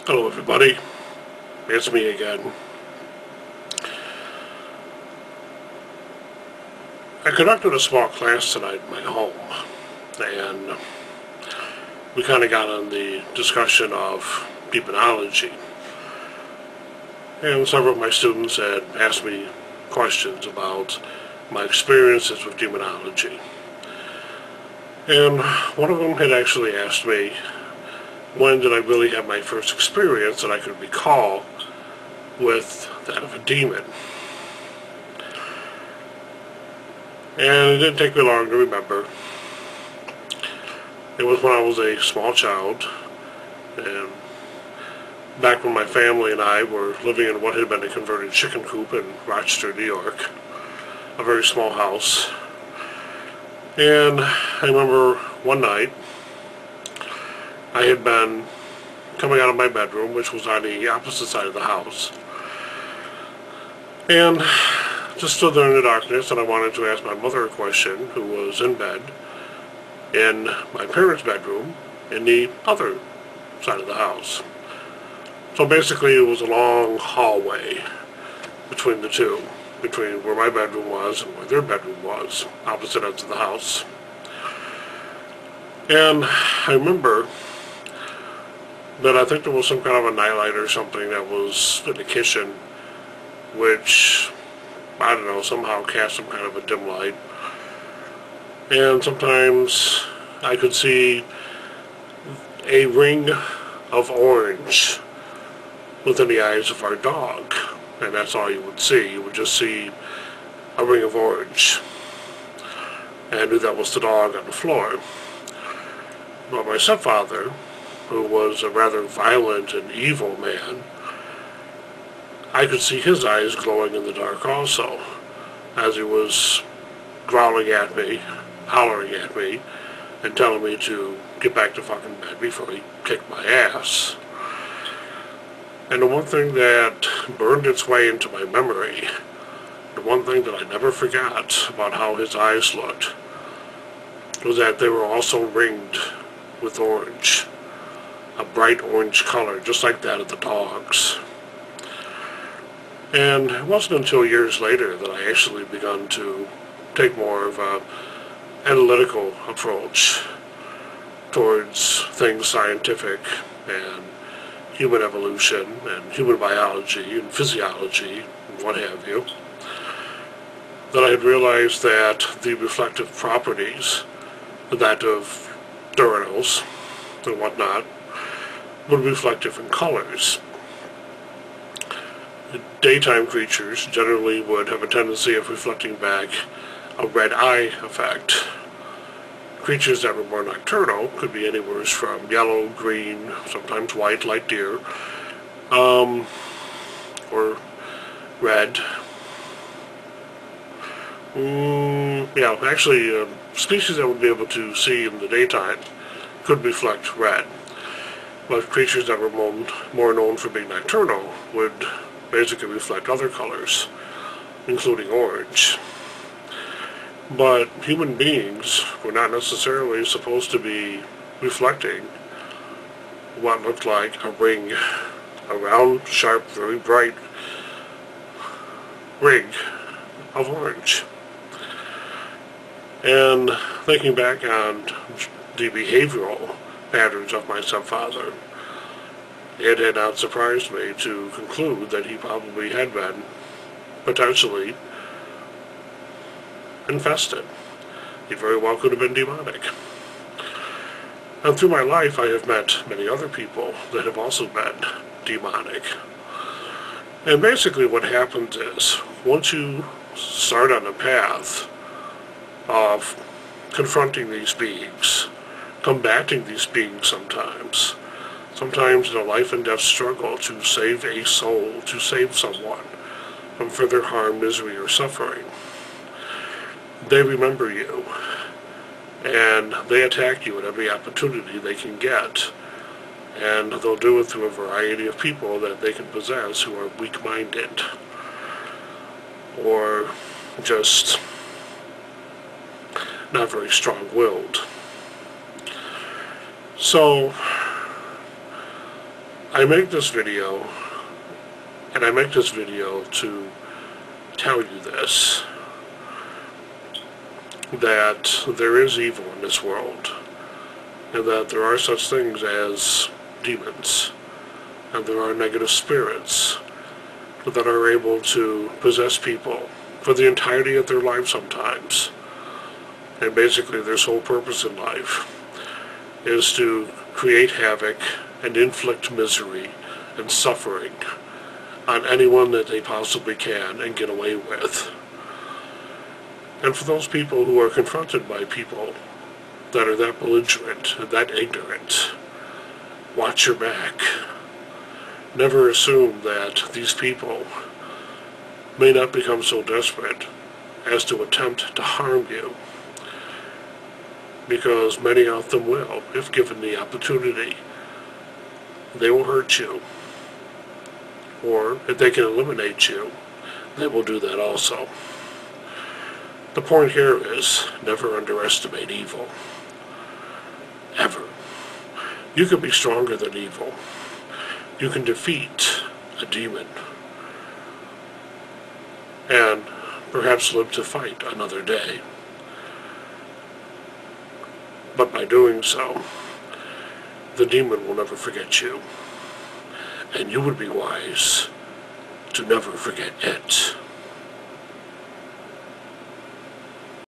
Hello everybody, it's me again. I conducted a small class tonight in my home, and we kind of got on the discussion of demonology. And several of my students had asked me questions about my experiences with demonology. And one of them had actually asked me, when did I really have my first experience that I could recall with that of a demon? And it didn't take me long to remember. It was when I was a small child, and back when my family and I were living in what had been a converted chicken coop in Rochester, New York, a very small house. And I remember one night, I had been coming out of my bedroom, which was on the opposite side of the house, and just stood there in the darkness, and I wanted to ask my mother a question, who was in bed in my parents' bedroom in the other side of the house. So basically it was a long hallway between the two, between where my bedroom was and where their bedroom was, opposite ends of the house. And I remember that I think there was some kind of a nightlight or something that was in the kitchen, which, I don't know, somehow cast some kind of a dim light. And sometimes I could see a ring of orange within the eyes of our dog. And that's all you would see. You would just see a ring of orange. And I knew that was the dog on the floor. Well, my stepfather, who was a rather violent and evil man, I could see his eyes glowing in the dark also, as he was growling at me, hollering at me, and telling me to get back to fucking bed before he kicked my ass. And the one thing that burned its way into my memory, the one thing that I never forgot about how his eyes looked, was that they were also ringed with orange, a bright orange color, just like that of the dog's. And it wasn't until years later that I actually begun to take more of an analytical approach towards things scientific and human evolution and human biology and physiology and what have you, that I had realized that the reflective properties, that of urinals and whatnot, would reflect different colors. Daytime creatures generally would have a tendency of reflecting back a red eye effect. Creatures that were more nocturnal could be anywhere from yellow, green, sometimes white, like deer, or red. Yeah, actually, species that would be able to see in the daytime could reflect red. But creatures that were more known for being nocturnal would basically reflect other colors, including orange. But human beings were not necessarily supposed to be reflecting what looked like a ring, a round, sharp, very bright ring of orange. And thinking back on the behavioral patterns of my stepfather, it had not surprised me to conclude that he probably had been potentially infested. He very well could have been demonic. And through my life I have met many other people that have also been demonic. And basically what happens is, once you start on a path of confronting these beings, combating these beings sometimes in a life and death struggle to save a soul, to save someone from further harm, misery, or suffering, they remember you, and they attack you at every opportunity they can get, and they'll do it through a variety of people that they can possess who are weak-minded, or just not very strong-willed. So I make this video, and I make this video to tell you this, that there is evil in this world, and that there are such things as demons, and there are negative spirits that are able to possess people for the entirety of their life sometimes. And basically their sole purpose in life is to create havoc and inflict misery and suffering on anyone that they possibly can and get away with. And for those people who are confronted by people that are that belligerent and that ignorant, watch your back. Never assume that these people may not become so desperate as to attempt to harm you, because many of them will, if given the opportunity. They will hurt you, or if they can eliminate you, they will do that also. The point here is, never underestimate evil. Ever. You can be stronger than evil. You can defeat a demon and perhaps live to fight another day. But by doing so, the demon will never forget you, and you would be wise to never forget it.